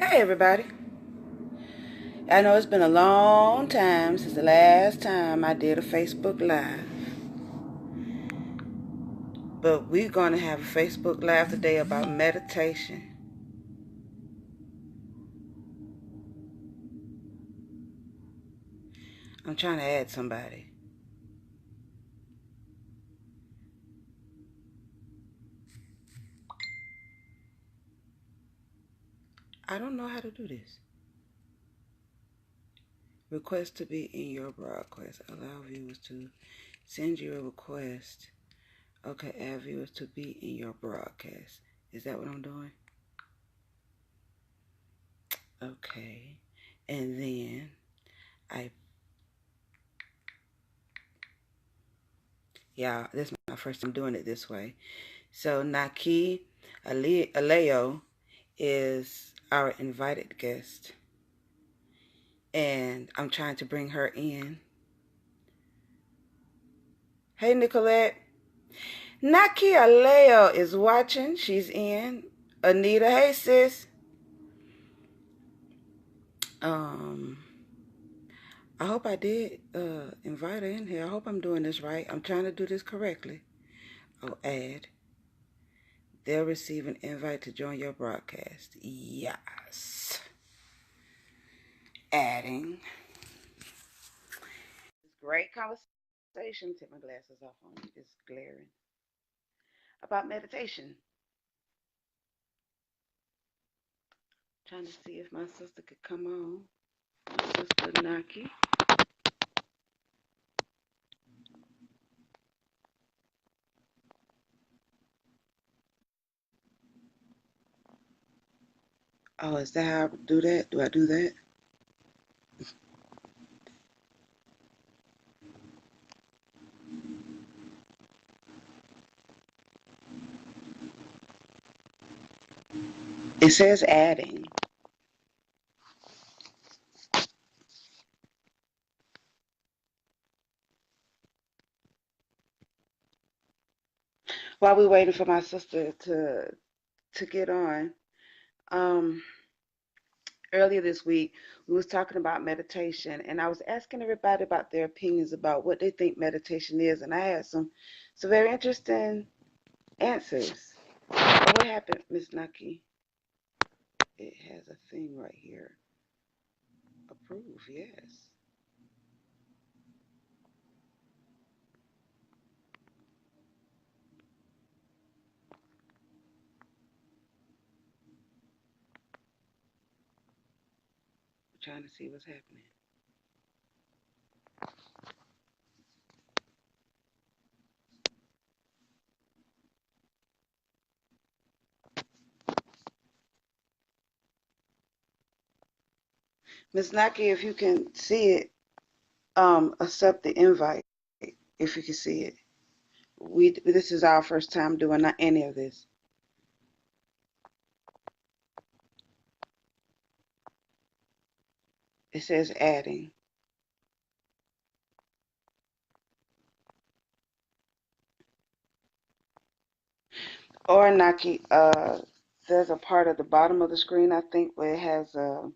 Hey everybody. I know it's been a long time since the last time I did a Facebook Live. But we're going to have a Facebook Live today about meditation. I'm trying to add somebody. I don't know how to do this. Request to be in your broadcast. Allow viewers to send you a request. Okay, add viewers to be in your broadcast. Is that what I'm doing? Okay. And then this is my first time doing it this way. So Naki Alaiyo is our invited guest, and I'm trying to bring her in. Hey, Nicolette. Naki Alaiyo is watching. She's in. Anita, hey, sis. Um, I hope I did invite her in here. I hope I'm doing this right. I'm trying to do this correctly. Oh, add. They'll receive an invite to join your broadcast. Yes. Adding. Great conversation. Take my glasses off on me. It's glaring. About meditation. Trying to see if my sister could come on. My sister Naki. Oh, is that how I do that? Do I do that? It says adding. While we're waiting for my sister to get on, um, earlier this week we was talking about meditation, and I was asking everybody about their opinions about what they think meditation is, and I had some very interesting answers. What happened, Miss Naki? It has a thing right here. Approve, yes. I'm trying to see what's happening. Miss Naki, if you can see it, accept the invite if you can see it. This is our first time doing not any of this. It says adding. Or Naki, there's a part at the bottom of the screen, I think, where it has a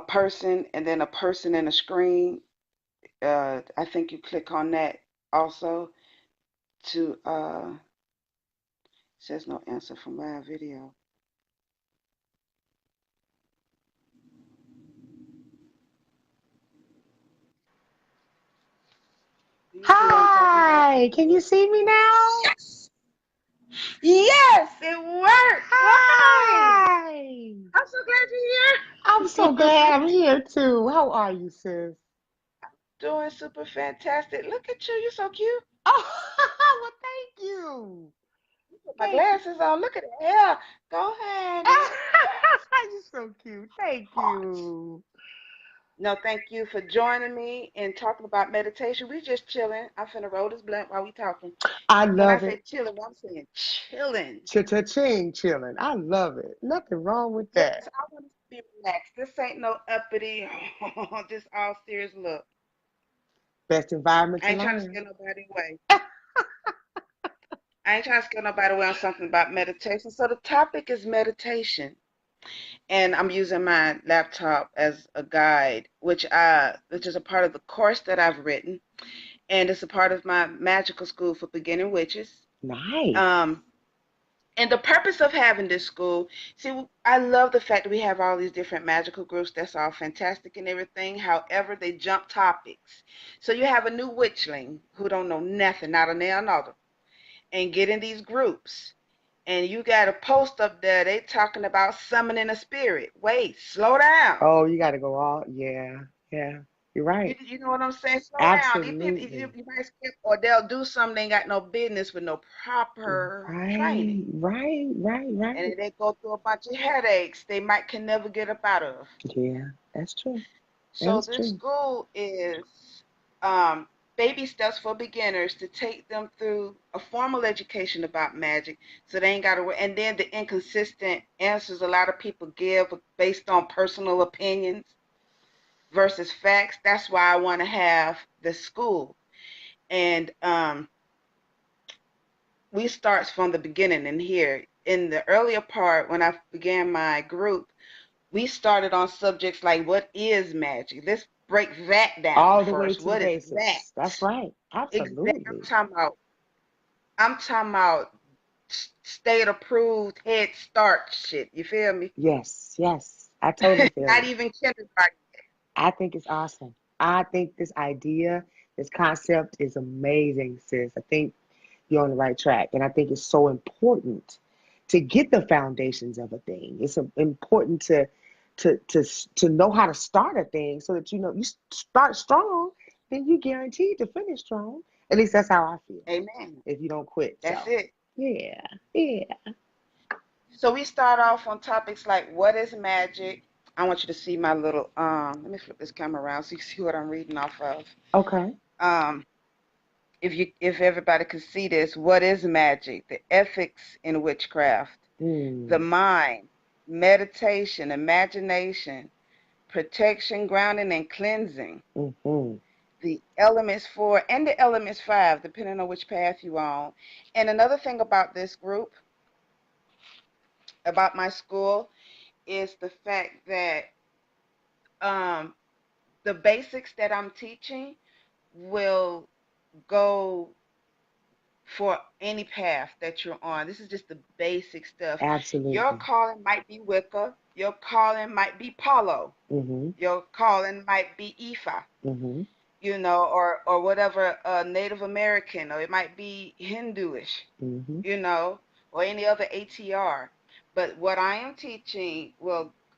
person and then a person in a screen. I think you click on that also to says no answer from live video. Do you see what I'm talking about? Hi, can you see me now? Yes! Yes, it worked. Hi. Hi. I'm so I'm glad so you're glad here. I'm here too. How are you, sis? Doing super fantastic. Look at you. You're so cute. Oh, well, thank you. Put my Thank you. glasses on. Look at the hair. Go ahead. You're so cute. Thank you. No, thank you for joining me and talking about meditation. We just chilling. I'm finna roll this blunt while we talking. I When I love say it. chilling, I'm saying chilling. Cha-cha-ching, chilling. I love it. Nothing wrong with Yes, that. I want to be relaxed. This ain't no uppity, this all serious look. Best environment I to ain't trying to learn. scare nobody away. I ain't trying to scare nobody away on something about meditation. So the topic is meditation. and I'm using my laptop as a guide, which is a part of the course that I've written, and it's a part of my magical school for beginning witches. Nice. Um, and the purpose of having this school, see, I love the fact that we have all these different magical groups. That's all fantastic and everything. However, they jump topics. So you have a new witchling who don't know nothing, not a nail, another, and get in these groups. And you got a post up there, they talking about summoning a spirit. Wait, slow down. Oh, you got to go all. Yeah, yeah. You're You, right. you know what I'm saying? Slow down. These people, Absolutely. you might skip, or they'll do something they ain't got no business with no proper Right, training. right, right, And right. then they go through a bunch of headaches they might can never get up out of. Yeah, that's true. So That's this true. school is um, baby steps for beginners to take them through a formal education about magic, so they ain't got to. And then the inconsistent answers a lot of people give based on personal opinions versus facts. That's why I want to have the school, and we starts from the beginning. And here in the earlier part, when I began my group, we started on subjects like what is magic. Let's break that down All the way first. to the What is that? basics. That's right. Exactly. Absolutely. I'm talking about state approved Head Start shit. You feel me? Yes, yes. I totally feel Not you. even kindergarten. I think it's awesome. I think this idea, this concept is amazing, sis. I think you're on the right track. And I think it's so important to get the foundations of a thing. It's important to know how to start a thing so that you know you start strong, then you guaranteed to finish strong. At least that's how I feel. Amen. If you don't quit. That's So it. yeah, yeah. So we start off on topics like what is magic. I want you to see my little let me flip this camera around so you see what I'm reading off of. Okay. Um if everybody could see this, what is magic? The ethics in witchcraft, the Mm, mind, meditation, imagination, protection, grounding, and cleansing. mm-hmm. The elements four and the elements five, depending on which path you on. And another thing about this group, about my school, is the fact that um, the basics that I'm teaching will go for any path that you're on. This is just the basic stuff. Your Absolutely. calling might be Wicca. Your calling might be Palo. Mm-hmm. Your calling might be Ifa, Mm-hmm. or whatever, Native American, or it might be Hinduish, Mm-hmm. or any other ATR. But what I am teaching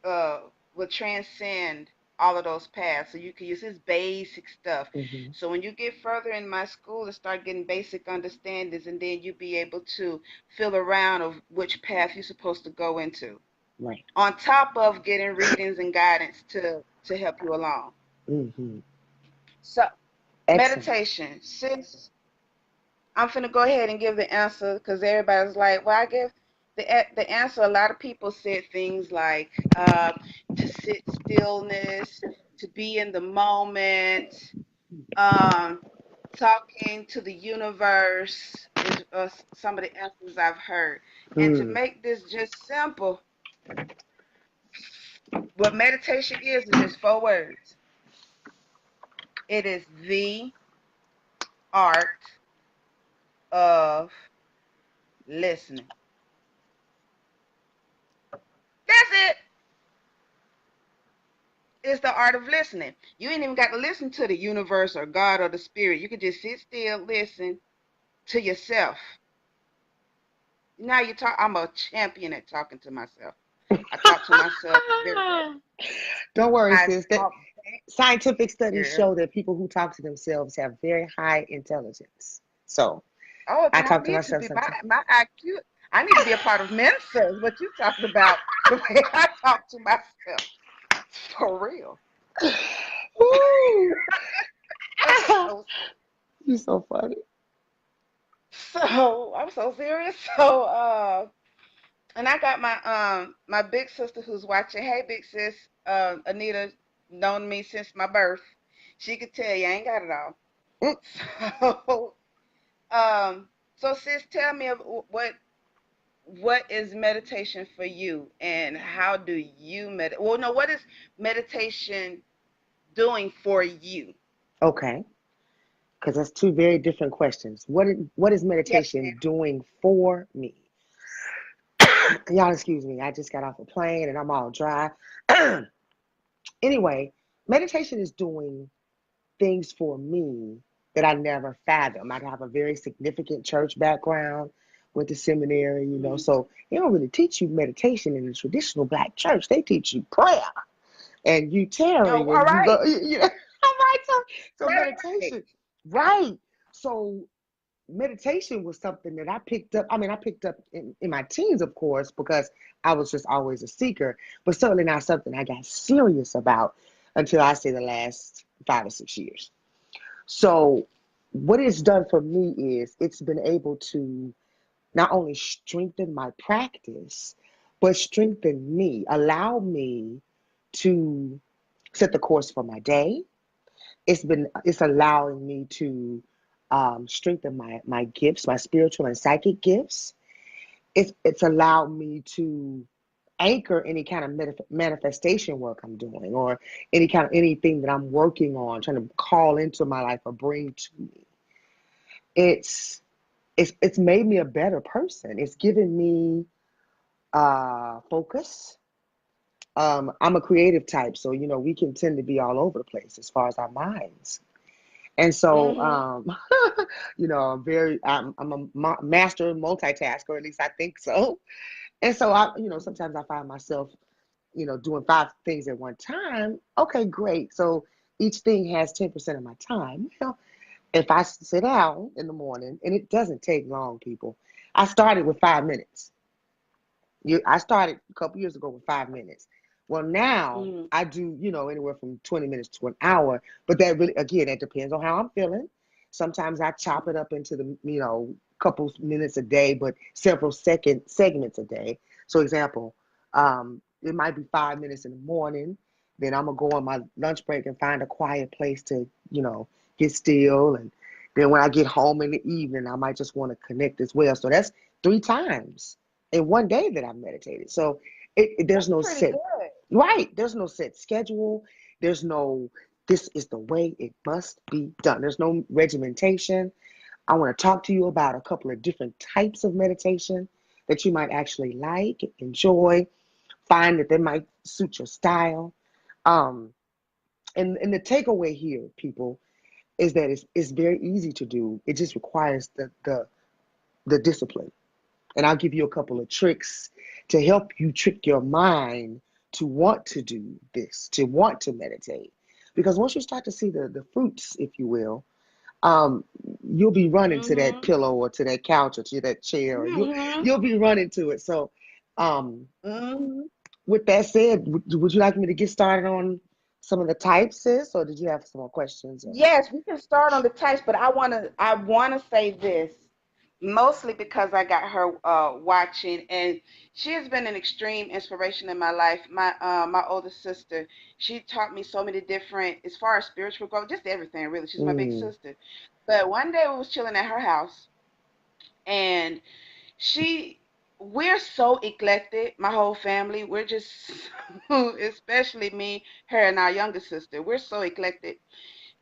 uh, will transcend all of those paths. So you can use this basic stuff. Mm-hmm. So when you get further in my school and start getting basic understandings, and then you be able to feel around of which path you're supposed to go into. Right. On top of getting readings and guidance to help you along. Mm-hmm. So Excellent. meditation, sis, I'm finna go ahead and give the answer because everybody's like, well, I give the answer. A lot of people said things like to sit stillness, to be in the moment, um, talking to the universe is some of the answers I've heard. And to Mm. make this just simple, what meditation is just four words. It is the art of listening. That's it. It's the art of listening. You ain't even got to listen to the universe or God or the spirit. You can just sit still, listen to yourself. Now you talk. I'm a champion at talking to myself. I talk to myself very well. Don't worry, I sis. That talk back, scientific studies girl. show that people who talk to themselves have very high intelligence. So Oh, I then I talk to need to myself be my sometimes. my IQ. I need to be a part of Mensa. Is what you talking about? The way I talk to myself, for real. Woo! I'm Ah, so you're so funny. I'm so serious. And I got my big sister who's watching. Hey, big sis, Anita, known me since my birth. She could tell you I ain't got it all. Mm. So, um, so sis, tell me what what is meditation for you, and how do you meditate? Well, no, what is meditation doing for you? Okay, because that's two very different questions. What is Yes, meditation doing for me? Y'all, excuse me. I just got off a plane and I'm all dry. Anyway, meditation is doing things for me that I never fathomed. I have a very significant church background, went to seminary, ma'am. so they don't really teach you meditation in the traditional black church. They teach you prayer and you Oh, tearing all and you right. go, right? So Right, right. meditation, right? So meditation was something that I picked up. I mean, I picked up in my teens, of course, because I was just always a seeker, but certainly not something I got serious about until I say the last 5 or 6 years. So, what it's done for me is it's been able to not only strengthen my practice, but strengthen me, allow me to set the course for my day. It's allowing me to strengthen my gifts, my spiritual and psychic gifts. It's allowed me to anchor any kind of manifestation work I'm doing, or anything that I'm working on, trying to call into my life or bring to me. It's it's made me a better person. It's given me focus. I'm a creative type, so we can tend to be all over the place as far as our minds. And so, Mm-hmm. I'm a master multitasker, at least I think so. And so sometimes I find myself, doing 5 things at one time. Okay, great. So each thing has 10% of my time. Well, if I sit down in the morning, and it doesn't take long, people. I started with 5 minutes. I started a couple years ago with 5 minutes. Well, now Mm-hmm. I do, anywhere from 20 minutes to an hour. But that really, again, that depends on how I'm feeling. Sometimes I chop it up into the, couple minutes a day, but several second segments a day. So, example, it might be 5 minutes in the morning. Then I'm gonna go on my lunch break and find a quiet place to, get still. And then when I get home in the evening, I might just want to connect as well. So that's 3 times in one day that I meditated. So there's That's no pretty set, good. right? There's no set schedule. There's no, this is the way it must be done. There's no regimentation. I want to talk to you about a couple of different types of meditation that you might actually like, enjoy, find that they might suit your style. Um, and the takeaway here, people, is that it's very easy to do. It just requires the discipline. And I'll give you a couple of tricks to help you trick your mind to want to do this, to want to meditate. Because once you start to see the fruits, if you will, um, you'll be running to that Mm-hmm. pillow or to that couch or to that chair, or Mm-hmm. you'll be running to it. So, um, Mm-hmm. with that said, would you like me to get started on some of the types, sis, or did you have some more questions? Or? Yes, we can start on the types, but I wanna say this mostly because I got her watching, and she has been an extreme inspiration in my life. My older sister, she taught me so many different, as far as spiritual growth, just everything really. She's my big Mm, sister. But one day we was chilling at her house, and she we're so eclectic, my whole family. We're just especially me, her, and our younger sister. We're so eclectic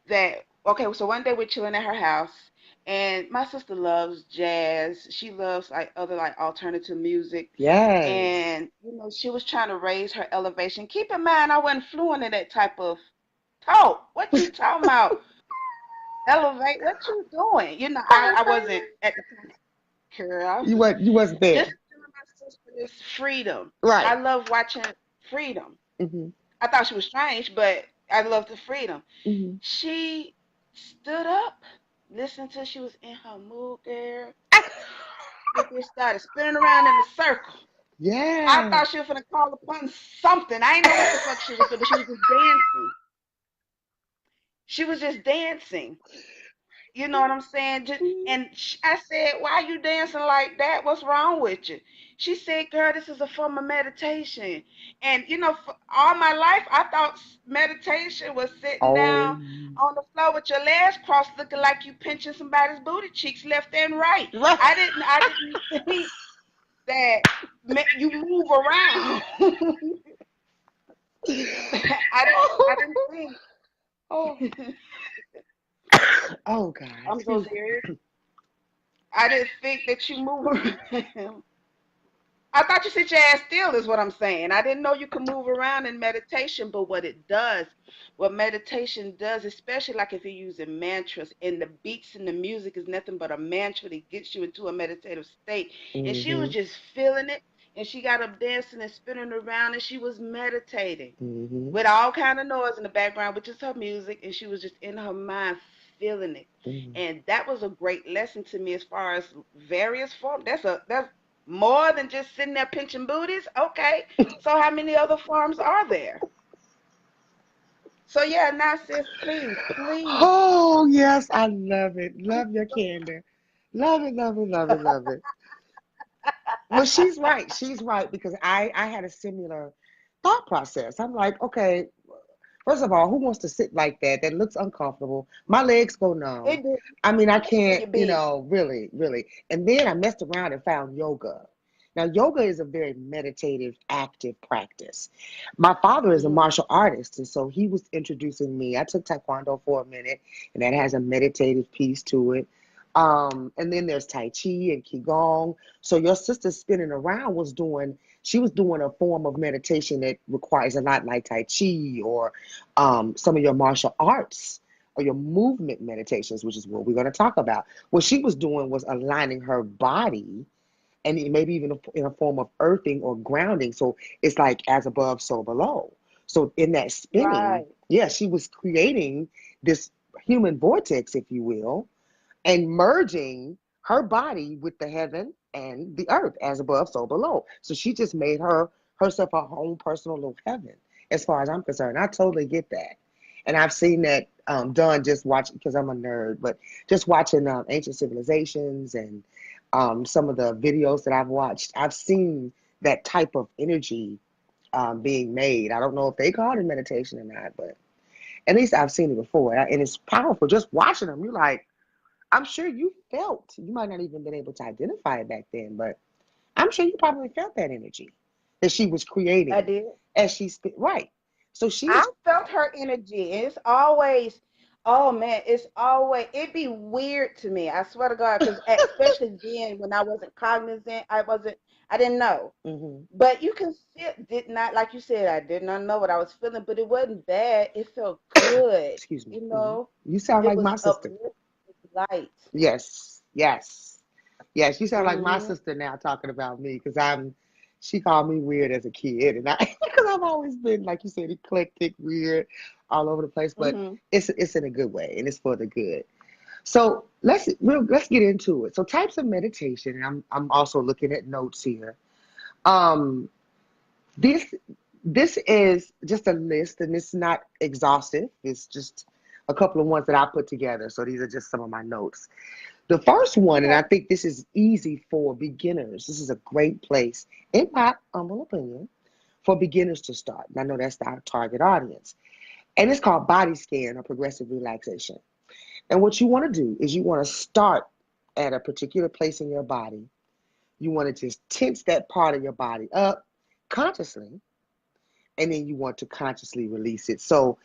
that okay, so one day we're chilling at her house, and my sister loves jazz. She loves like other like alternative music. yes. And she was trying to raise her elevation. Keep in mind I wasn't fluent in that type of talk. What you talking about? Elevate, what you doing? I wasn't at the time. Girl, I was You just wasn't there, telling my sister this freedom. I right? love watching freedom. Hmm. I thought she was strange, but I love the freedom. Hmm. She stood up, listened till she was in her mood, girl. The bitch started spinning around in a circle. I Yeah. thought she was gonna call upon something. I didn't know what the fuck she was doing, but she was just dancing. She was just dancing. You know what I'm saying? And I said, "Why you dancing like that? What's wrong with you?" She said, "Girl, this is a form of meditation." And for all my life, I thought meditation was sitting Oh, down on the floor with your legs crossed, looking like you pinching somebody's booty cheeks left and right. right. I didn't think. that you move around. I didn't think. Oh, oh God, I'm so excuse serious. I didn't think that you move around. I thought you sit your ass still is what I'm saying. I didn't know you could move around in meditation, but what meditation does, especially like if you're using mantras and the beats and the music is nothing but a mantra that gets you into a meditative state. And she was me. just feeling it and she got up dancing and spinning around and she was meditating Mm-hmm. with all kind of noise in the background, which is her music, and she was just in her mind feeling it. Mm-hmm. And that was a great lesson to me as far as various forms. That's more than just sitting there pinching booties. Okay, so how many other forms are there? So yeah, now sis, please, please. Oh, yes, I love it. Love your candor. Love it, love it, love it, love it. Well, she's right. She's right because I had a similar thought process. I'm like, okay, first of all, who wants to sit like that? That looks uncomfortable. My legs go numb. It did, I mean, I especially when can't, you're big. really, really. And then I messed around and found yoga. Now, yoga is a very meditative, active practice. My father is a Hmm. martial artist, and so he was introducing me. I took Taekwondo for a minute, and that has a meditative piece to it. And then there's Tai Chi and Qigong. So your sister spinning around she was doing a form of meditation that requires a lot like Tai Chi or some of your martial arts or your movement meditations, which is what we're going to talk about. What she was doing was aligning her body and maybe even in a form of earthing or grounding. So it's like as above, so below. So in that spinning, Right, yeah, she was creating this human vortex, if you will, and merging her body with the heaven and the earth as above, so below. So she just made herself her own personal little heaven, as far as I'm concerned. I totally get that. And I've seen that done just watching because I'm a nerd, but just watching ancient civilizations and some of the videos that I've watched, I've seen that type of energy being made. I don't know if they call it meditation or not, but at least I've seen it before. And it's powerful. Just watching them, you're like, I'm sure you might not even been able to identify it back then, but I'm sure you probably felt that energy that she was I creating did. as right. So she I was, felt her energy. It's always, oh man, it's always, it'd be weird to me. I swear to God, because especially then when I wasn't cognizant, I didn't know. hmm But you can still, did not, like you said, I did not know what I was feeling, but it wasn't bad. It felt good. excuse me. You know, You sound it like my was sister. uplifting light. Yes, yes, yes. You sound like my Mm-hmm. sister now talking about me because she called me weird as a kid, and I because I've always been like you said, eclectic, weird, all over the place. But Mm-hmm. it's in a good way, and it's for the good. So let's get into it. So types of meditation, and I'm also looking at notes here. Um, this this is just a list, and it's not exhaustive. It's just a couple of ones that I put together. So these are just some of my notes. The first one, and Okay. I think this is easy for beginners. This is a great place, in my humble opinion, for beginners to start. And I know that's our target audience. And it's called body scan or progressive relaxation. And what you want to do is you want to start at a particular place in your body. You want to just tense that part of your body up consciously, and then you want to consciously release it. So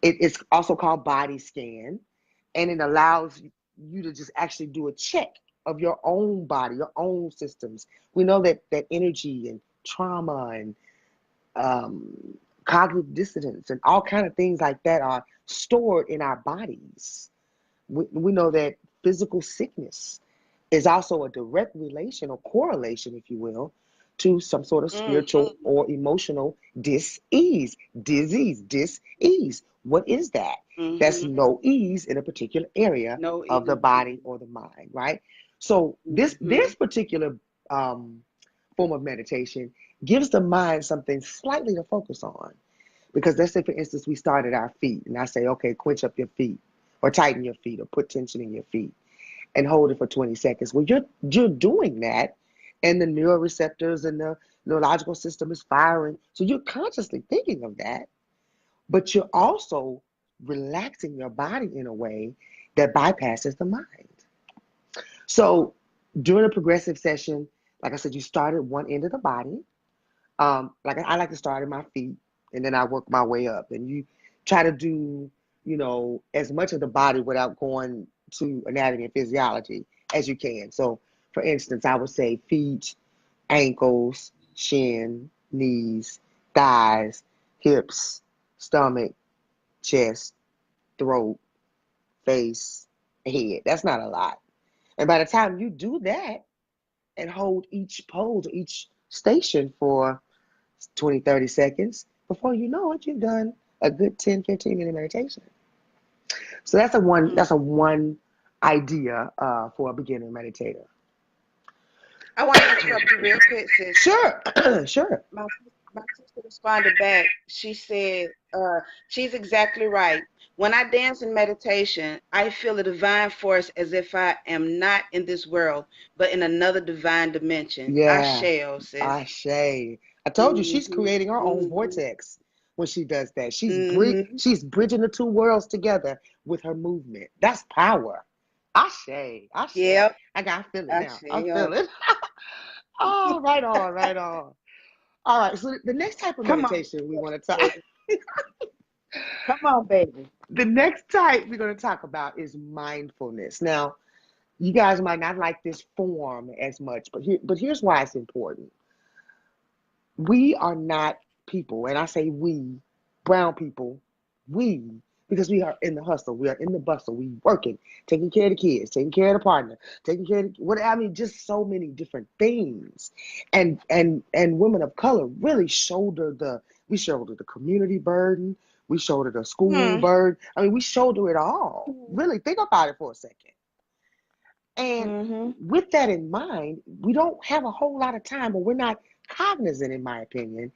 it's also called body scan, and it allows you to just actually do a check of your own body, your own systems. We know that energy and trauma and um, cognitive dissonance and all kind of things like that are stored in our bodies. We know that physical sickness is also a direct relation or correlation, if you will, to some sort of Mm. spiritual or emotional dis-ease, disease, dis-ease. What is that? That's Mm-hmm. no ease in a particular area No of the ease. body or the mind, right? So this Mm-hmm. this particular um, form of meditation gives the mind something slightly to focus on. Because let's say, for instance, we start at our feet, and I say, okay, quench up your feet, or tighten your feet, or put tension in your feet and hold it for 20 seconds. Well, you're doing that, and the neuroreceptors and the neurological system is firing. So you're consciously thinking of that, but you're also relaxing your body in a way that bypasses the mind. So during a progressive session, Like I said, you start at one end of the body. Like I like to start at my feet, and then I work my way up. And you try to do, as much of the body without going to anatomy and physiology as you can. So, for instance, I would say feet, ankles, shin, knees, thighs, hips, stomach, chest, throat, face, head. That's not a lot. And by the time you do that and hold each pose or each station for 20, 30 seconds, before you know it, you've done a good 10, 15-minute meditation. So Mm. that's a one idea for a beginner meditator. I want to interrupt you real quick, sis. Sure, sure. My sister responded back. She said, she's exactly right. When I dance in meditation, I feel a divine force as if I am not in this world, but in another divine dimension. I Yeah, shall, sis. Ashe. I told you she's Mm-hmm. creating her own Mm-hmm. vortex when she does that. Mm-hmm. She's bridging the two worlds together with her movement. That's power. Ashe, Ashe. Yep. I feel it I now. I feel shall. it. Oh, right on, right on. All right. So the next type of Come on, meditation we want to talk. baby. Come on, baby. The next type we're going to talk about is mindfulness. Now, you guys might not like this form as much, but here's why it's important. We are not people, and I say we, brown people, we, because we are in the hustle, we are in the bustle, we working, taking care of the kids, taking care of the partner, taking care of what I mean, just so many different things. And women of color really we shoulder the community burden, we shoulder the school Hmm. burden. I mean, we shoulder it all. Really, think about it for a second. And Mm-hmm. with that in mind, we don't have a whole lot of time, or we're not cognizant, in my opinion,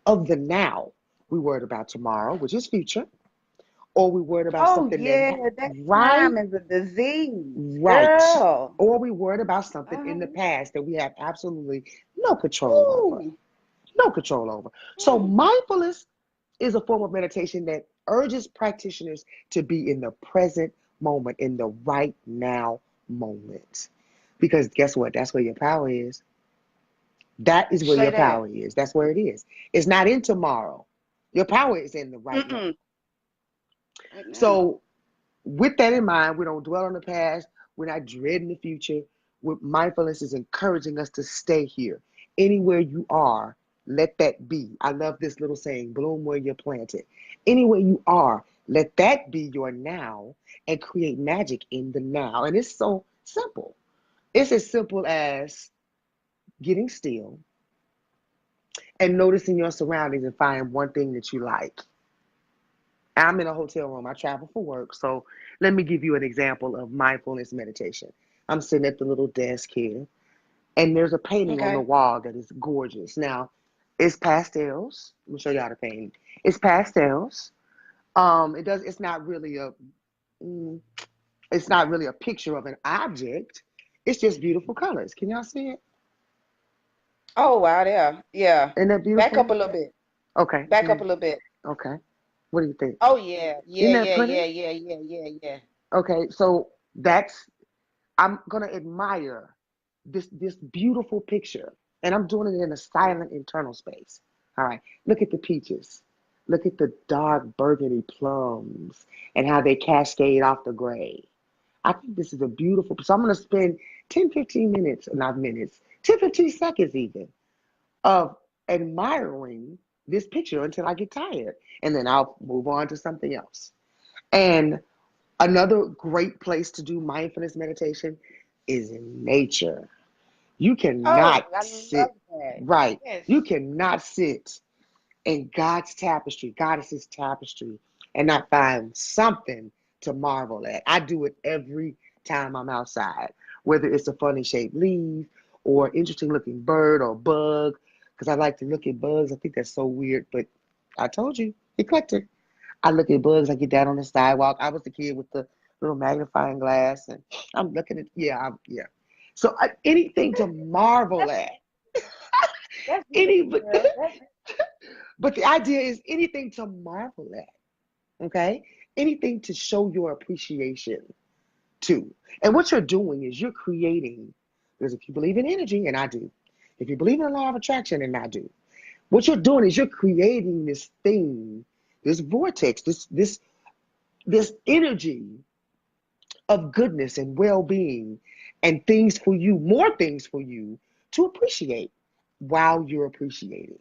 of the now. We worried about tomorrow, which is future, or we worried about Oh something that, yeah, that right, time is a disease, right, girl. or we worried about something in the Uh-huh. past that we have absolutely no control over. Ooh. No control over. So, Mm. mindfulness is a form of meditation that urges practitioners to be in the present moment, in the right now moment. Because guess what? That's where your power is. That is where Say your that. power is. That's where it is. It's not in tomorrow. Your power is in the right now. Mm-mm. Right now. So, with that in mind, we don't dwell on the past. We're not dreading the future. Mindfulness is encouraging us to stay here. Anywhere you are, let that be. I love this little saying, bloom where you're planted. Anywhere you are, let that be your now and create magic in the now. And it's so simple. It's as simple as getting still and noticing your surroundings and finding one thing that you like. I'm in a hotel room. I travel for work. So let me give you an example of mindfulness meditation. I'm sitting at the little desk here, and there's a painting on the Okay. wall that is gorgeous. Now, it's pastels. Let me show y'all the painting. It's pastels. It's not really mm, it's not really a picture of an object. It's just beautiful colors. Can y'all see it? Oh wow, yeah. Yeah. Isn't that Back up beautiful? a little bit. Okay. Back up a little bit. Okay. What do you think? Oh yeah. Isn't Yeah, that yeah, pretty? yeah, yeah, yeah, yeah, yeah. Okay, so that's I'm gonna admire this beautiful picture, and I'm doing it in a silent internal space. All right, look at the peaches, look at the dark burgundy plums, and how they cascade off the gray. I think this is a beautiful. So I'm gonna spend 10, 15 minutes, not minutes, 10, 15 seconds even, of admiring this picture until I get tired, and then I'll move on to something else. And another great place to do mindfulness meditation is in nature. You Oh, cannot I love sit, that. right, Yes. you cannot sit in God's tapestry, Goddess's tapestry, and not find something to marvel at. I do it every time I'm outside, whether it's a funny shaped leaf or interesting looking bird or bug, because I like to look at bugs. I think that's so weird, but I told you, eclectic. I look at bugs. I get down on the sidewalk. I was the kid with the little magnifying glass, and I'm looking at yeah. So anything to marvel That's at, that's any beautiful, girl. That's but the idea is anything to marvel at. Okay, anything to show your appreciation to. And what you're doing is you're creating. Because if you believe in energy, and I do, If you believe in the law of attraction, and I do, what you're doing is you're creating this thing, this vortex, this energy of goodness and well-being and things for you, more things for you to appreciate while you're appreciating.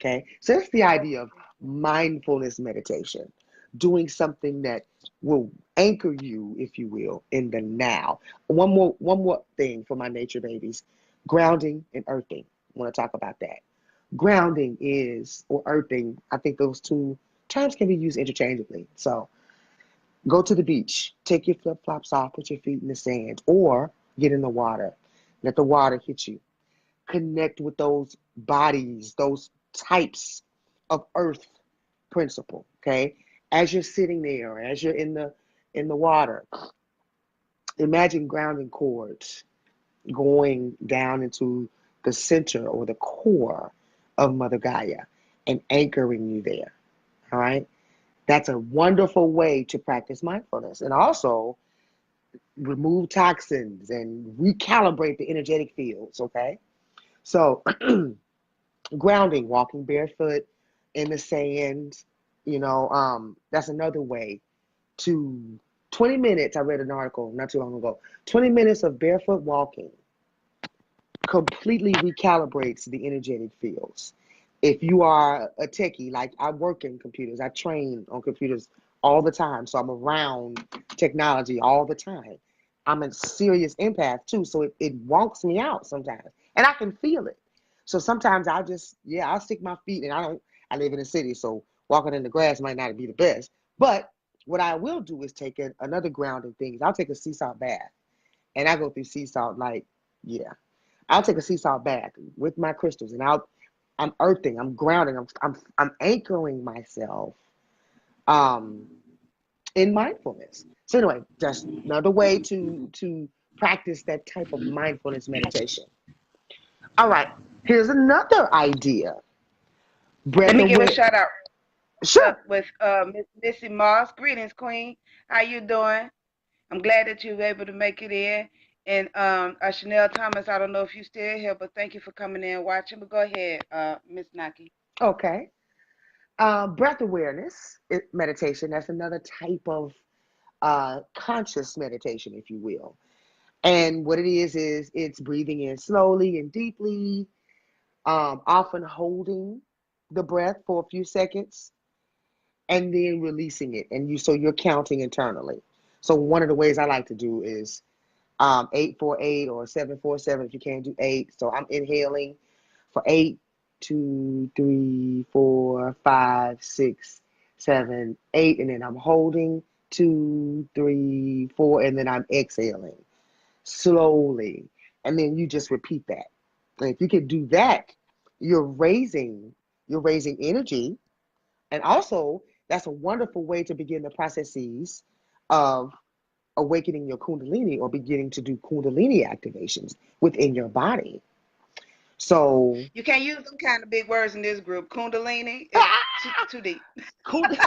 Okay, so that's the idea of mindfulness meditation, doing something that will anchor you, if you will, in the now. One more thing for my nature babies: grounding and earthing. I want to talk about that. Grounding is, or earthing, I think those two terms can be used interchangeably. So go to the beach, take your flip flops off, put your feet in the sand, or get in the water. Let the water hit you. Connect with those bodies, those types of earth principle. Okay, as you're sitting there, as you're in the water, imagine grounding cords going down into the center or the core of Mother Gaia and anchoring you there. All right, that's a wonderful way to practice mindfulness and also remove toxins and recalibrate the energetic fields. Okay, so grounding, walking barefoot in the sand, that's another way to 20 minutes. I read an article not too long ago. 20 minutes of barefoot walking completely recalibrates the energetic fields. If you are a techie, like I work in computers, I train on computers all the time, so I'm around technology all the time. I'm a serious empath too, so it wonks me out sometimes, and I can feel it. So sometimes I'll just, yeah, I'll stick my feet, and I live in a city, so walking in the grass might not be the best. But what I will do is take another grounding thing. I'll take a sea salt bath, and I go through sea salt like, yeah. I'll take a sea salt bath with my crystals, and I'm earthing, I'm grounding, I'm anchoring myself um, in mindfulness. So anyway, just another way to practice that type of mindfulness meditation. All right, here's another idea. Let Breath me give a away. shout out Sure. with Miss Missy Moss. Greetings, Queen. How you doing? I'm glad that you were able to make it in. And Chanel Thomas, I don't know if you still here, but thank you for coming in and watching. But go ahead, Miss Naki. Okay. Breath awareness meditation. That's another type of conscious meditation, if you will. And what it is it's breathing in slowly and deeply, often holding the breath for a few seconds and then releasing it. And you're counting internally. So one of the ways I like to do is 8-4-8 or 7-4-7 if you can't do eight. So I'm inhaling for 8, 2, 3, 4, 5, 6, 7, 8, and then I'm holding 2, 3, 4, and then I'm exhaling slowly, and then you just repeat that. And if you can do that, you're raising you're raising energy, and also that's a wonderful way to begin the processes of awakening your kundalini or beginning to do kundalini activations within your body. So You can't use them kind of big words in this group. Kundalini, it, too deep. Kund-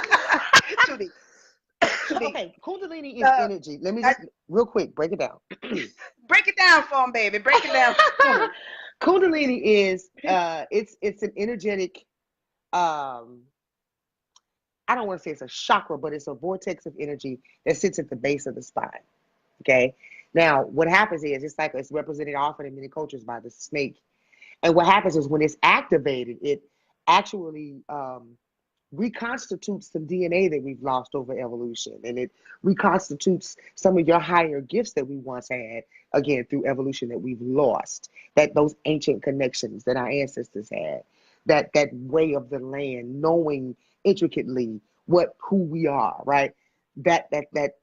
Too deep. Too deep. okay, kundalini is Uh, energy. Let me I, just real quick break it down. break it down for him, baby. Break it down for him. Kundalini is it's an energetic, um I don't want to say it's a chakra, but it's a vortex of energy that sits at the base of the spine. Okay. Now, what happens is it's represented often in many cultures by the snake. And what happens is when it's activated, it actually reconstitutes some DNA that we've lost over evolution. And it reconstitutes some of your higher gifts that we once had, again, through evolution that we've lost, that those ancient connections that our ancestors had, that way of the land, knowing intricately who we are, right? That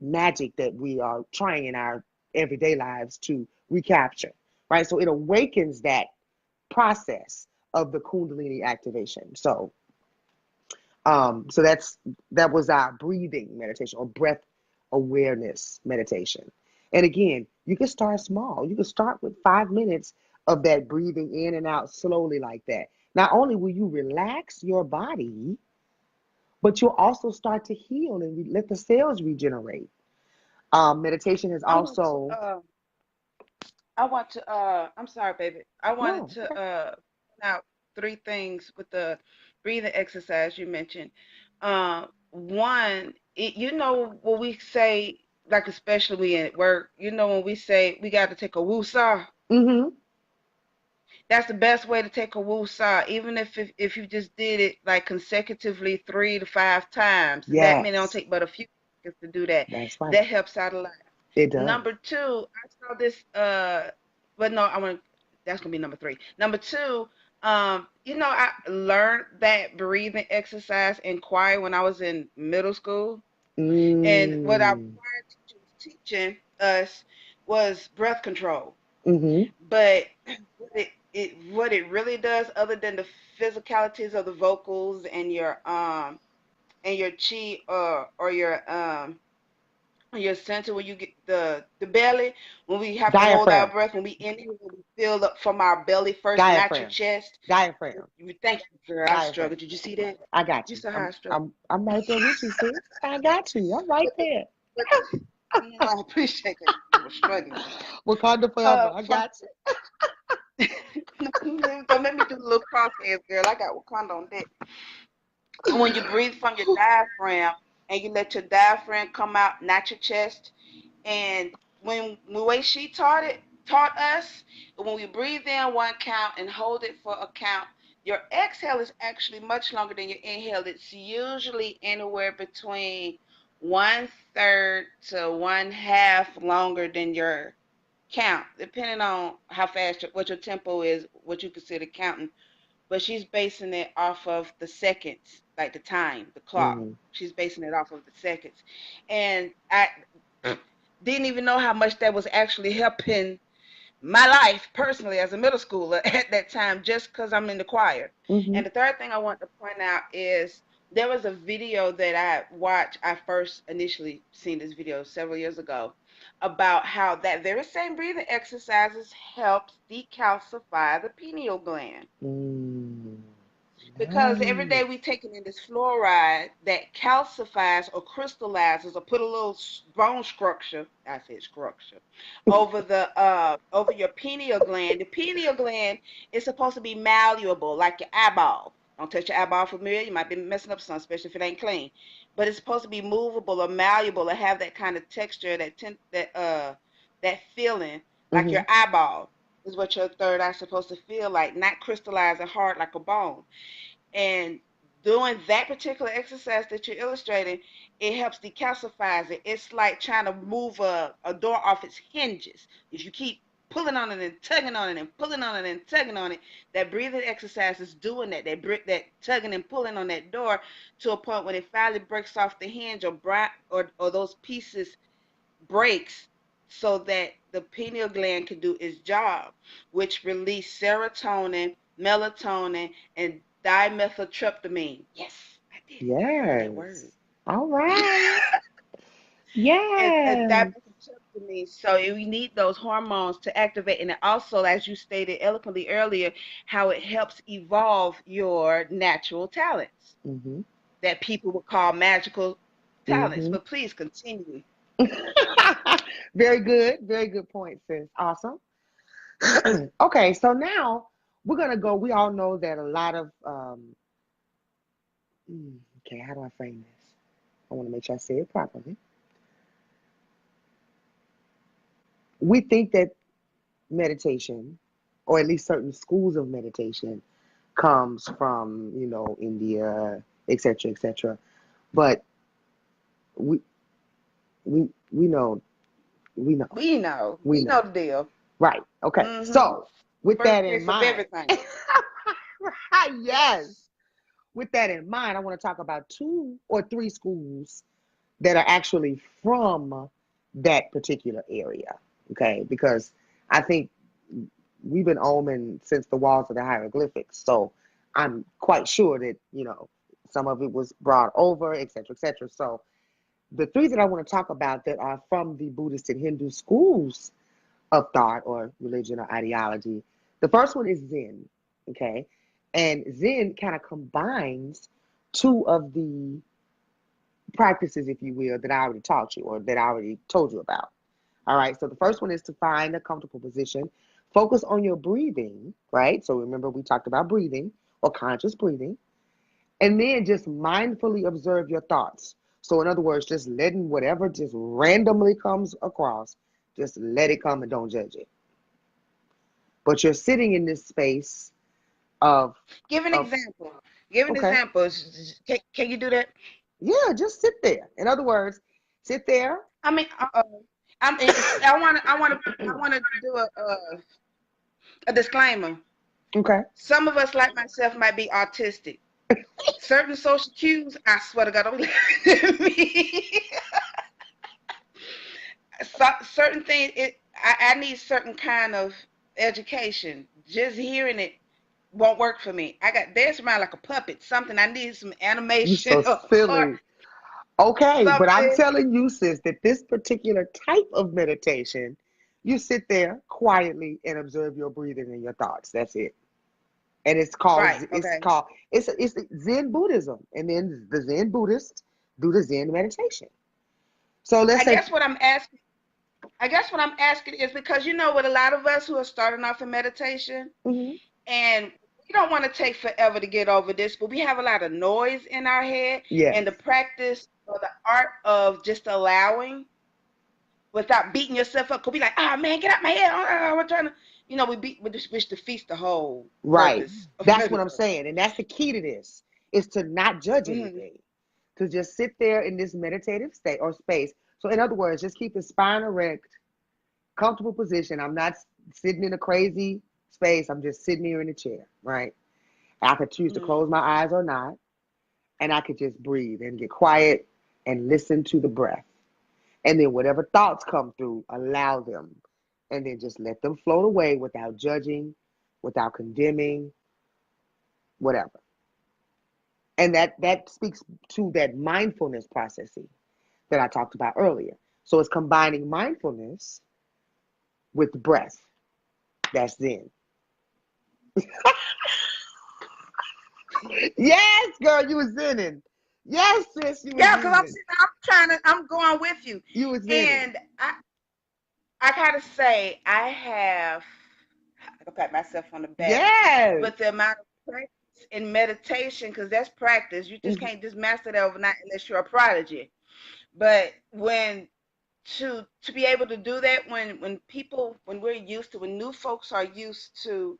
magic that we are trying in our everyday lives to recapture, right? So it awakens that process of the Kundalini activation. So that was our breathing meditation or breath awareness meditation. And again, you can start small. You can start with 5 minutes of that breathing in and out slowly like that. Not only will you relax your body, but you'll also start to heal and let the cells regenerate. Meditation is I'm gonna also, uh, I want to I'm sorry, baby. I wanted No, okay. to point out three things with the breathing exercise you mentioned. One, you know when we say, like especially we at work, you know when we say we got to take a woo-saw, Mm-hmm. that's the best way to take a woo-saw, even if you just did it like consecutively 3 to 5 times. That means it don't Yes, take but a few seconds to do that. that's right. That helps out a lot. It does. Number two, I saw this but no, I want that's gonna be number three. Number two, you know, I learned that breathing exercise in choir when I was in middle school. And what our Mm. choir teacher was teaching us was breath control. Mm-hmm. But what it really does, other than the physicalities of the vocals and your chi or your center when you get the belly, when we have to hold our Diaphragm. breath, when we inhale, when we fill up from our belly first, not your Diaphragm. chest. Diaphragm. You thank you, girl. I Diaphragm. struggled. Did you see that? I got You you. saw how I'm I struggled. I'm I'm right there with you, sis. I got you. I'm right But the, there. but the, I appreciate that you were struggling. Wakanda forever. I From got you. don't make me do the little crosshairs, girl. I got Wakanda on deck. When you breathe from your diaphragm and you let your diaphragm come out, not your chest. And when the way she taught us, when we breathe in one count and hold it for a count, your exhale is actually much longer than your inhale. It's usually anywhere between 1/3 to 1/2 longer than your count, depending on how fast what your tempo is, what you consider counting. But she's basing it off of the seconds, like the time, the clock. Mm-hmm. She's basing it off of the seconds. And I didn't even know how much that was actually helping my life personally as a middle schooler at that time, just because I'm in the choir. Mm-hmm. And the third thing I want to point out is there was a video that I watched. I first initially seen this video several years ago about how that very same breathing exercises helps decalcify the pineal gland. Mm. Because every day we Nice. taking in this fluoride that calcifies or crystallizes or put a little bone structure, I said structure, over your pineal gland. The pineal gland is supposed to be malleable, like your eyeball. Don't touch your eyeball for me. You might be messing up something, especially if it ain't clean. But it's supposed to be movable or malleable or have that kind of texture, that feeling like Mm-hmm. your eyeball is what your third eye is supposed to feel like, not crystallized and hard like a bone. And doing that particular exercise that you're illustrating, it helps decalcifies it. It's like trying to move a door off its hinges. If you keep pulling on it and tugging on it and pulling on it and tugging on it, that breathing exercise is doing that. That tugging and pulling on that door to a point when it finally breaks off the hinge or those pieces breaks so that the pineal gland can do its job, which release serotonin, melatonin, and dimethyltryptamine. Yes, I did it. I learned that Yes. word. All right. And Yes. dimethyltryptamine. So we need those hormones to activate, and it also, as you stated eloquently earlier, how it helps evolve your natural talents Mm-hmm. that people would call magical talents. Mm-hmm. But please continue. Very good. Very good point, sis. Awesome. Okay, so now we're gonna go. We all know that a lot of okay, how do I frame this? I want to make sure I say it properly. We think that meditation, or at least certain schools of meditation, comes from, India, etc., etc. But we we know we know We know. we We know know. the deal. Right. Okay. Mm-hmm. So with that in Birthplace of mind, everything. yes. With that in mind, I want to talk about two or three schools that are actually from that particular area. Okay, because I think we've been omen since the walls of the hieroglyphics. So I'm quite sure that, some of it was brought over, et cetera, et cetera. So the three that I want to talk about that are from the Buddhist and Hindu schools of thought or religion or ideology, the first one is Zen. Okay. And Zen kind of combines two of the practices, if you will, that I already taught you or that I already told you about. All right, so the first one is to find a comfortable position. Focus on your breathing, right? So remember, we talked about breathing or conscious breathing. And then just mindfully observe your thoughts. So, in other words, just letting whatever just randomly comes across, just let it come and don't judge it. But you're sitting in this space of, Give an of example. Give an okay, example. Can you do that? yeah, just sit there. In other words, sit there. I mean, I want to do a disclaimer. Okay. Some of us, like myself, might be autistic. Certain social cues, I swear to God, don't let me. Certain things, I need certain kind of education. Just hearing it won't work for me. I got dance around like a puppet. Something I need some You animation so or silly. Okay, but I'm something. telling you, sis, that this particular type of meditation, you sit there quietly and observe your breathing and your thoughts. That's it. And Right. Okay. it's Zen Buddhism, and then the Zen Buddhists do the Zen meditation. So let's I say, guess what I'm asking. I guess what I'm asking is because you know, with a lot of us who are starting off in meditation, mhm, and we don't want to take forever to get over this, but we have a lot of noise in our head, yes, and the practice or the art of just allowing without beating yourself up. Could be like, ah, man, get out my head. We're trying to, which defeats the whole right. purpose of That's what meditation. I'm saying, and that's the key to this is to not judge Mm-hmm. anything, to just sit there in this meditative state or space. So in other words, just keep the spine erect, comfortable position. I'm not sitting in a crazy space. I'm just sitting here in a chair, right? I could choose to Mm-hmm. close my eyes or not, and I could just breathe and get quiet and listen to the breath. And then whatever thoughts come through, allow them. And then just let them float away without judging, without condemning, whatever. And that speaks to that mindfulness processing that I talked about earlier. So it's combining mindfulness with breath. That's Zen. Yes, girl, you was zenning. Yes, sis, you was Yeah, because zenning. I'm going with you. You was zenning. And I gotta say, I can pat myself on the back, Yes. but the amount of practice in meditation, because that's practice, you just Mhm. can't just master that overnight unless you're a prodigy. But when to be able to do that when new folks are used to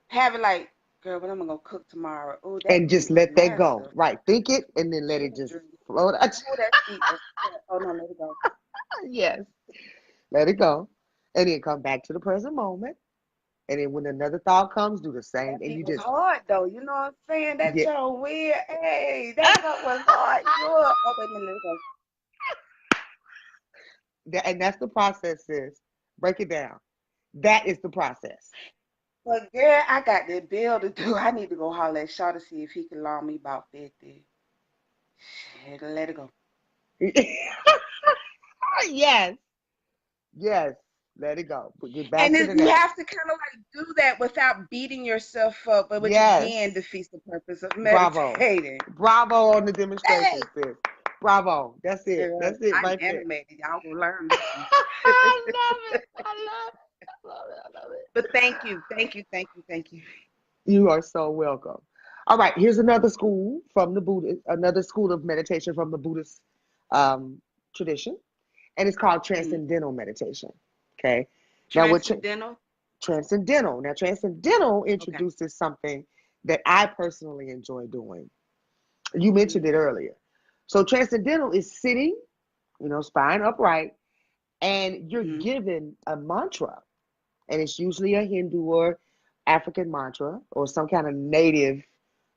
having like, girl, what am I gonna cook tomorrow? Oh, that And meat just was let that go. massive. Right. Think it and then let it just Children, float out. oh, that feet was fat. Oh no, let it go. Yes. Let it go. And then come back to the present moment. And then when another thought comes, do the same. That And you feet was just, hard though. You know what I'm saying? That yeah. Joe weird. Hey, that fuck was hard. Sure. Oh wait a minute, let it go. And that's the process, sis. Break it down. That is the process. But girl, I got that bill to do. I need to go holler at Shaw to see if he can loan me about 50. Shit, let it go. Yes. Yes. Let it go. Get back And to the you now. have to kind of like do that without beating yourself up, but which Yes. again defeats the purpose of Bravo. meditating. Bravo on the Hey, demonstration, sis. Bravo. That's it. girl, That's it I'm right there. animated. Y'all gonna learn this one. I love it. I love it. I love it. I love But it. thank you, thank you, thank you, thank you. You are so welcome. All right, here's another school from the Buddha, another school of meditation from the Buddhist um, tradition, and it's called Mm. transcendental meditation. Okay, now Transcendental. transcendental? Now, transcendental Okay. introduces something that I personally enjoy doing. You mentioned it Mm-hmm. earlier. So, transcendental is sitting, spine upright, and you're Mm-hmm. given a mantra, and it's usually a Hindu or African mantra or some kind of native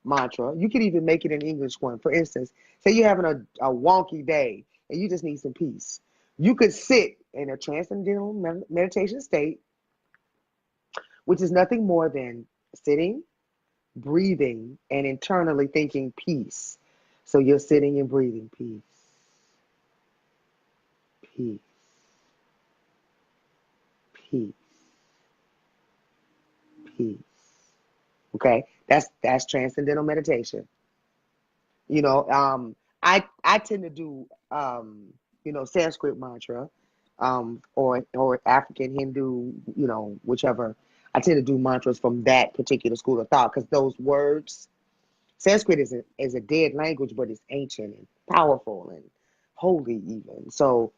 mantra. You could even make it an English one. For instance, say you're having a wonky day and you just need some peace. You could sit in a transcendental meditation state, which is nothing more than sitting, breathing, and internally thinking peace. So you're sitting and breathing peace, peace, peace, peace. Okay, that's transcendental meditation. You know, I tend to do Sanskrit mantra. or African, Hindu, whichever. I tend to do mantras from that particular school of thought because those words, Sanskrit is a dead language, but it's ancient and powerful and holy even. So,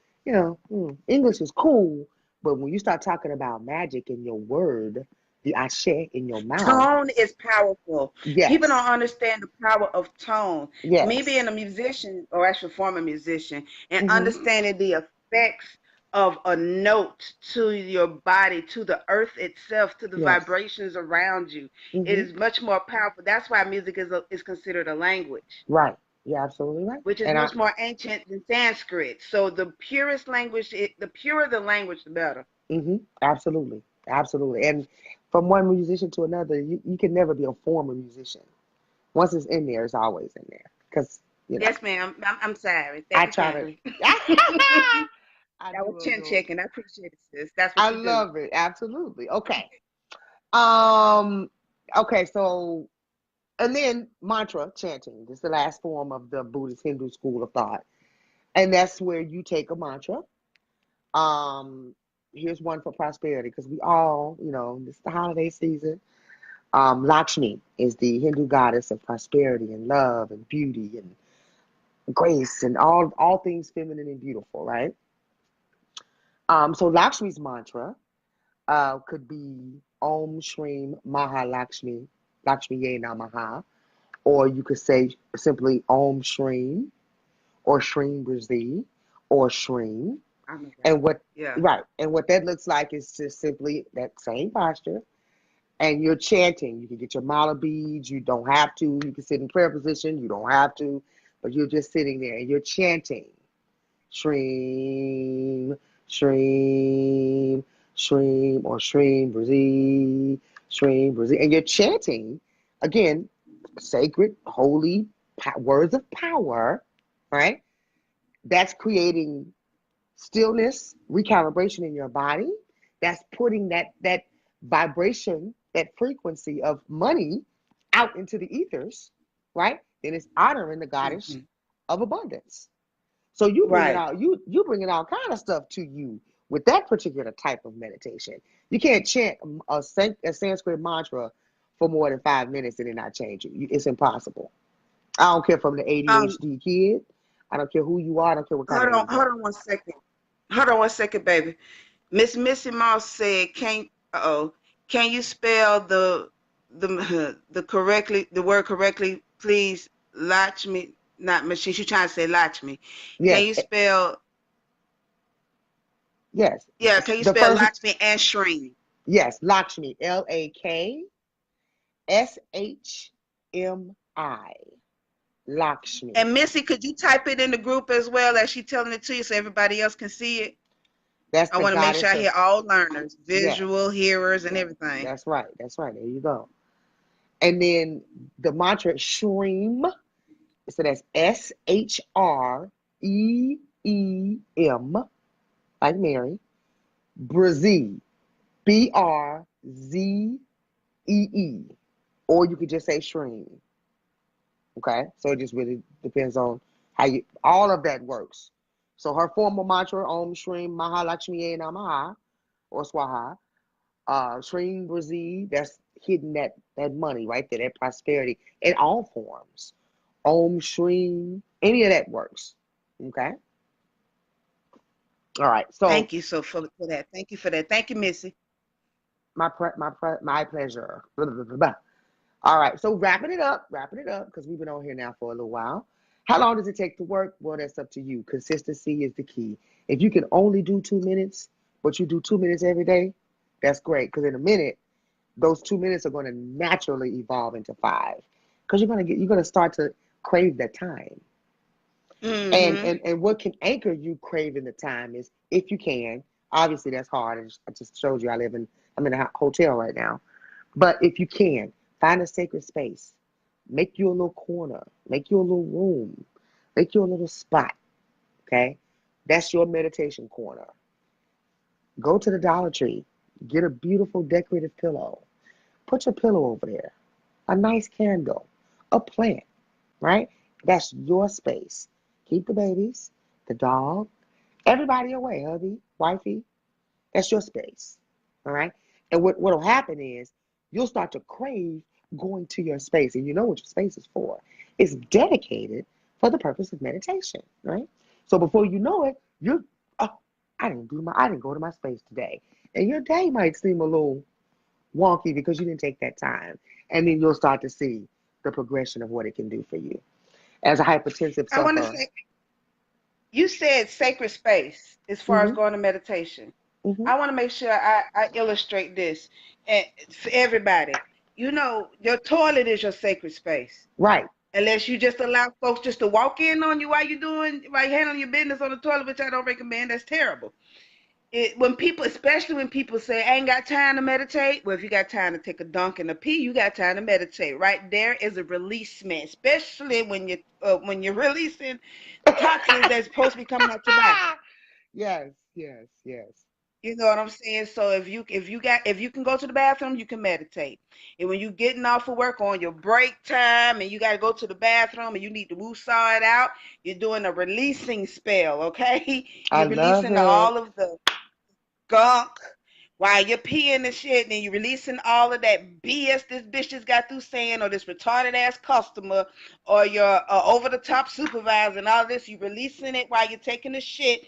English is cool, but when you start talking about magic in your word, the ashe in your mouth, Tone is powerful. People don't yes, understand the power of tone. Me yes, being a musician, or actually former musician, and mm-hmm, understanding the effects of a note to your body, to the earth itself, to the yes, vibrations around you, it mm-hmm, is much more powerful. That's why music is considered a language, right. You're absolutely right. which is And I, much more ancient than Sanskrit. So the purest language, the purer the language, the better. mm-hmm, absolutely, absolutely. And from one musician to another, you can never be a former musician. Once it's in there, it's always in there. Because, you know, Yes, ma'am. I'm sorry. Thank I you try to, kindly. I That was do a chin little, checking. I appreciate it, sis. That's I what you do. love it. Absolutely. Okay. Um, okay, so, and then mantra chanting. This is the last form of the Buddhist Hindu school of thought. And that's where you take a mantra. Um, Here's one for prosperity because we all, this is the holiday season. Lakshmi is the Hindu goddess of prosperity and love and beauty and grace and all things feminine and beautiful, right? So Lakshmi's mantra could be Om Shreem Mahalakshmi, Lakshmi Ye Namaha, or you could say simply Om Shreem or Shreem Bhazi or Shreem. Oh my And God. what Yeah. right, and what that looks like is just simply that same posture, and you're chanting. You can get your mala beads. You don't have to. You can sit in prayer position. You don't have to, but you're just sitting there and you're chanting. Shreem, Shreem, Shreem, or Shreem Bhazi, Shreem Bhazi. And you're chanting, again, sacred, holy words of power, right? That's creating stillness, recalibration in your body. That's putting that vibration, that frequency of money out into the ethers, right? Then it's honoring the goddess Hmm. of abundance. So you bring it Right. out, you bringing all kind of stuff to you with that particular type of meditation. You can't chant a Sanskrit mantra for more than 5 minutes and it not change you. It's impossible. I don't care from the Um, ADHD kid. I don't care who you are. I don't care what kind of age you hold are. on 1 second. Hold on 1 second, baby. Miss Missy Mouse said, "Can can you spell the correctly the word correctly, please? Latch me, not machine. She's trying to say latch me. Can Yes, you spell? yes. Yeah, can you The spell first, latch me and shrine? yes, Lakshmi, Lakshmi, Lakshmi. And Missy, could you type it in the group as well as she telling it to you so everybody else can see it? That's I the want to make sure goddess I of, hear all learners, yes, visual, hearers, and everything. that's right, that's right. There you go. And then the mantra Shreem, so that's Shreem, like Mary, Brazil, Brzee, or you could just say Shreem. Okay, so it just really depends on how you. All of that works. So her formal mantra: Om Shreem Mahalakshmi Namaha or Swaha. Shreem Brazil, that's hidden that money right there, that prosperity in all forms. Om Shreem, any of that works. Okay, all right. So Thank you for that. Thank you for that. Thank you, Missy. my pleasure. Blah, blah, blah, blah. All right, so wrapping it up, because we've been on here now for a little while. How long does it take to work? Well, that's up to you. Consistency is the key. If you can only do 2 minutes, but you do 2 minutes every day, that's great. Because in a minute, those 2 minutes are going to naturally evolve into five. Because you're gonna start to crave that time. And Mm-hmm. and and what can anchor you craving the time is if you can. Obviously, that's hard. I just showed you I'm in a hotel right now. But if you can, find a sacred space. Make you a little corner. Make you a little room. Make you a little spot. Okay? That's your meditation corner. Go to the Dollar Tree. Get a beautiful decorative pillow. Put your pillow over there. A nice candle. A plant. Right? That's your space. Keep the babies, the dog, Everybody away, hubby, wifey. That's your space. All right. And what'll happen is you'll start to crave going to your space. And you know what your space is for. It's dedicated for the purpose of meditation, right? So before you know it, you're oh, I didn't go to my space today. And your day might seem a little wonky because you didn't take that time. And then you'll start to see the progression of what it can do for you. As a hypertensive I want to sufferer. say, you said sacred space as far as Mm-hmm. going to meditation. Mm-hmm. I want to make sure I illustrate this and for everybody. You know, your toilet is your sacred space. Right. Unless you just allow folks just to walk in on you while you're handling your business on the toilet, which I don't recommend. That's terrible. When people, especially when people say, I ain't got time to meditate. Well, if you got time to take a dunk and a pee, you got time to meditate. Right there is a releasement, especially when you're releasing toxins that's supposed to be coming out your body. Yes, yes, yes. You know what I'm saying? So if you can go to the bathroom, you can meditate. And when you getting off of work on your break time and you got to go to the bathroom and you need to woo-saw it out, you're doing a releasing spell, okay? I You're love releasing it. all of the gunk while you're peeing and shit, and then you're releasing all of that BS this bitch just got through saying, or this retarded ass customer, or your over the top supervisor, and all this. You're releasing it while you're taking a shit,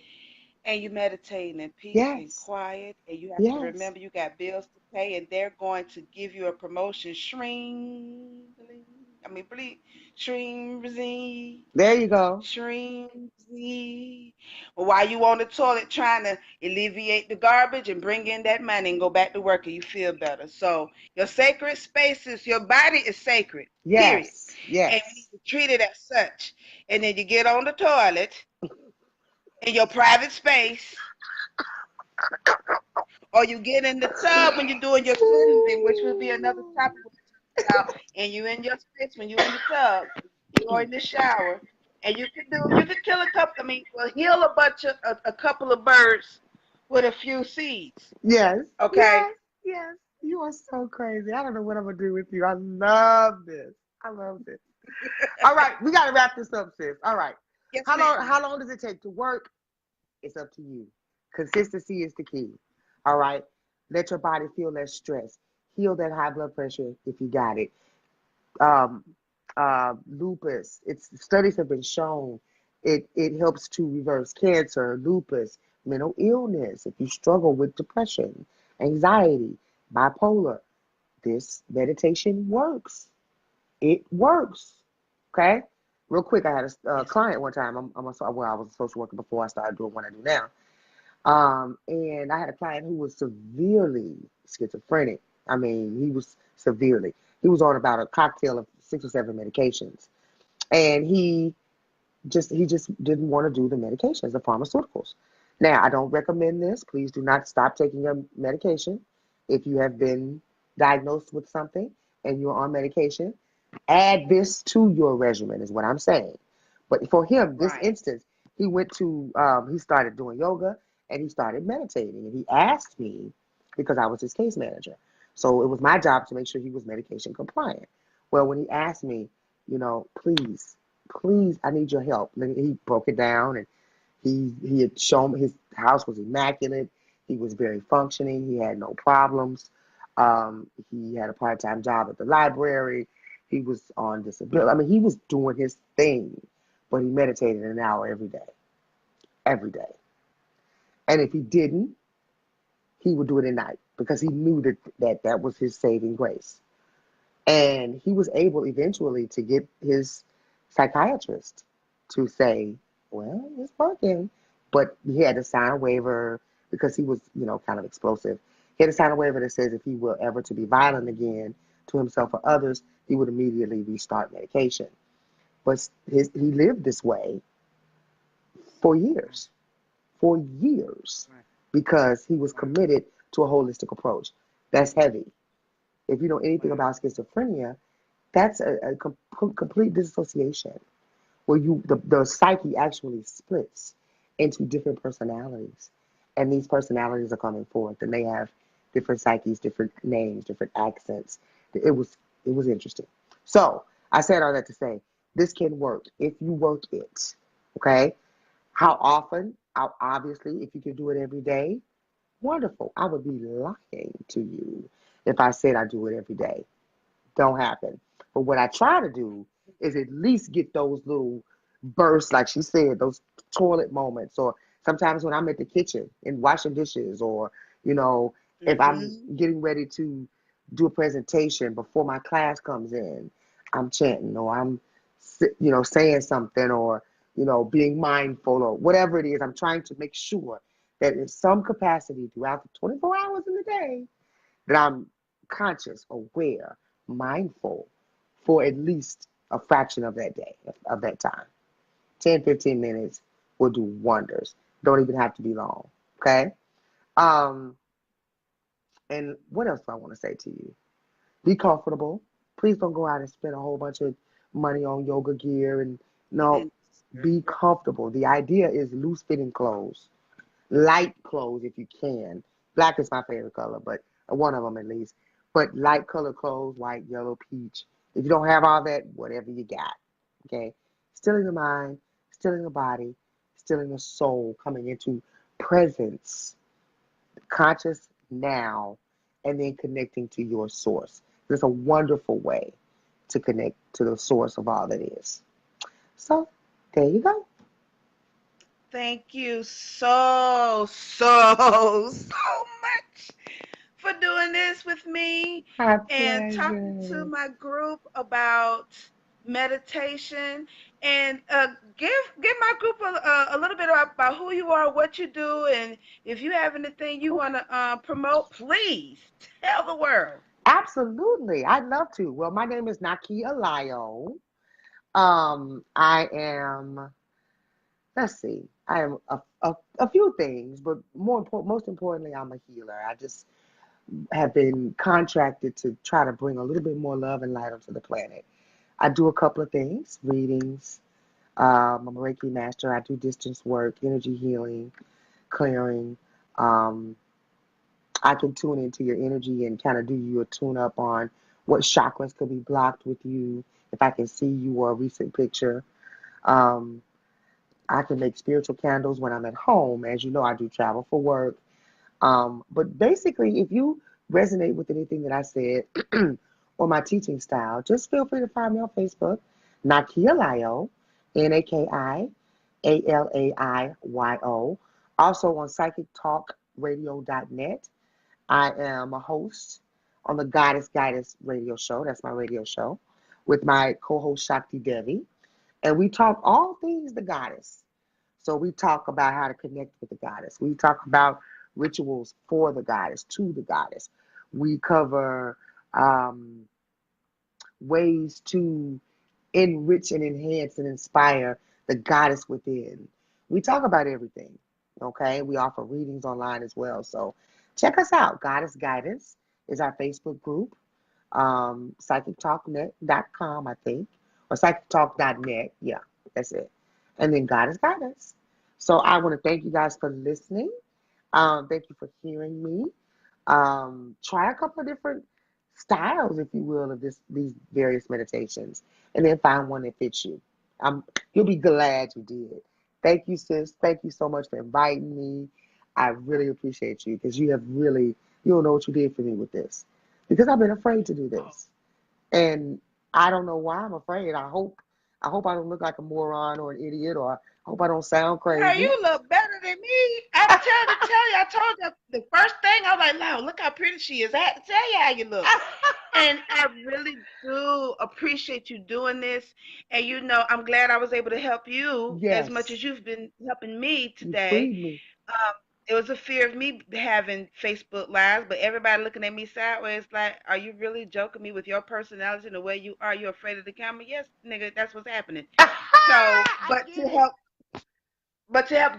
and you meditating in peace and Yes, quiet, and you have to yes. remember you got bills to pay, and they're going to give you a promotion. Shring, I mean, bleep, shring, There you go. Shrimsy. While you on the toilet trying to alleviate the garbage and bring in that money and go back to work and you feel better. So your sacred spaces, your body is sacred, period. Yes, And we yes. need to treat it as such. And then you get on the toilet in your private space, or you get in the tub when you're doing your cleansing, which would be another topic we'll talk about. And you in your space when you're in the tub, you're in the shower, and you could kill a couple. I mean, well, heal a couple of birds with a few seeds. Yes, Okay. yes, yes. You are so crazy. I don't know what I'm gonna do with you. I love this. I love this. All right, we gotta wrap this up, sis. All right. Yes, How long ma'am. how long does it take to work? It's up to you. Consistency is the key. All right. Let your body feel less stress. Heal that high blood pressure if you got it. Um, lupus. It's studies have been shown it helps to reverse cancer, lupus, mental illness. If you struggle with depression, anxiety, bipolar, this meditation works. It works. Okay. Real quick, I had a Yes, ma'am. client one time. Well, I was a social worker before I started doing what I do now. And I had a client who was severely schizophrenic. I mean, he was severely. He was on about a cocktail of 6 or 7 medications, and he just didn't want to do the medications, the pharmaceuticals. Now, I don't recommend this. Please do not stop taking your medication if you have been diagnosed with something and you're on medication. Add this to your regimen, is what I'm saying. But for him, this Right. instance, he started doing yoga and he started meditating. And he asked me, because I was his case manager. So it was my job to make sure he was medication compliant. Well, when he asked me, please, please, I need your help. And he broke it down and he had shown me his house was immaculate. He was very functioning. He had no problems. He had a part-time job at the library. He was on disability. I mean, he was doing his thing, but he meditated an hour every day. And if he didn't, he would do it at night because he knew that was his saving grace. And he was able eventually to get his psychiatrist to say, well, it's working. But he had to sign a waiver because he was, kind of explosive. He had to sign a waiver that says if he were ever to be violent again to himself or others, he would immediately restart medication. But he lived this way for Right. years, for years, Right. because he was Wow. committed to a holistic approach. That's heavy. If you know anything Wow. about schizophrenia, that's a complete dissociation where the psyche actually splits into different personalities, and these personalities are coming forth, and they have different psyches, different names, different accents. It was interesting. So I said all that to say this can work if you work it. Okay, how often? Obviously, if you can do it every day, wonderful. I would be lying to you if I said I do it every day. Don't happen. But what I try to do is at least get those little bursts, like she said, those toilet moments, or sometimes when I'm at the kitchen and washing dishes, or, you know, if I'm Mm-hmm. getting ready to do a presentation before my class comes in, I'm chanting, or I'm, saying something, or, being mindful, or whatever it is. I'm trying to make sure that in some capacity throughout the 24 hours in the day, that I'm conscious, aware, mindful for at least a fraction of that day, of that time. 10, 15 minutes will do wonders. Don't even have to be long. Okay? Um, and what else do I want to say to you? Be comfortable. Please don't go out and spend a whole bunch of money on yoga gear, and no, And be comfortable. The idea is loose fitting clothes, light clothes if you can. Black is my favorite color, but one of them at least. But light color clothes, white, yellow, peach. If you don't have all that, whatever you got. Okay? Still in the mind, still in the body, still in the soul, coming into presence, conscious now, and then connecting to your source. There's a wonderful way to connect to the source of all that is. So there you go. thank you so much for doing this with me My and talking to pleasure. my group about meditation and give my group a little bit about who you are, what you do, and if you have anything you want to promote, please tell the world. Absolutely. I'd love to. Well, my name is Naki Alaiyo. I am, let's see, I am a few things, but most importantly, I'm a healer. I just have been contracted to try to bring a little bit more love and light onto the planet. I do a couple of things, readings. I'm a Reiki master. I do distance work, energy healing, clearing. Um, I can tune into your energy and kind of do you a tune up on what chakras could be blocked with you. If I can see you or a recent picture, um, I can make spiritual candles when I'm at home. As you know, I do travel for work. But basically, if you resonate with anything that I said or my teaching style, just feel free to find me on Facebook, Naki Alaiyo, NakiAlaiyo. Also on psychictalkradio.net. I am a host on the Goddess Guidance radio show. That's my radio show with my co host Shakti Devi. And we talk all things the goddess. So we talk about how to connect with the goddess. We talk about rituals for the goddess, to the goddess. We cover um, ways to enrich and enhance and inspire the goddess within. We talk about everything. Okay. We offer readings online as well. So check us out. Goddess Guidance is our Facebook group. PsychicTalkNet.com, I think, or PsychicTalk.net. Yeah, that's it. And then Goddess Guidance. So I want to thank you guys for listening. Thank you for hearing me. Try a couple of different styles, if you will, of these various meditations, and then find one that fits you. You'll be glad you did. Thank you, sis. Thank you so much for inviting me. I really appreciate you because you don't know what you did for me with this. Because I've been afraid to do this. And I don't know why I'm afraid. I hope I don't look like a moron or an idiot, or I hope I don't sound Girl, crazy. you look better than me. I'm telling to tell you. I told you the first thing. I was like, "Wow, look how pretty she is." I had to tell you how you look. And I really do appreciate you doing this. And I'm glad I was able to help you as much Yes, as you've been helping me you today. freed me. Um, it was a fear of me having Facebook Lives, but everybody looking at me sideways like, are you really joking me with your personality and the way you are? You afraid of the camera? Yes, nigga, that's what's happening. So, I but to get it. help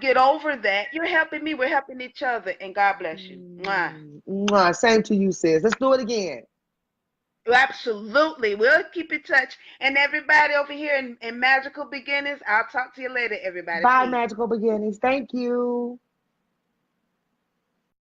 get over that, you're helping me. We're helping each other, and God bless you. Mwah. Mwah. Same to you, sis. Let's do it again. Absolutely. We'll keep in touch. And everybody over here in Magical Beginnings, I'll talk to you later, everybody. Bye, Peace. magical beginnings. Thank you.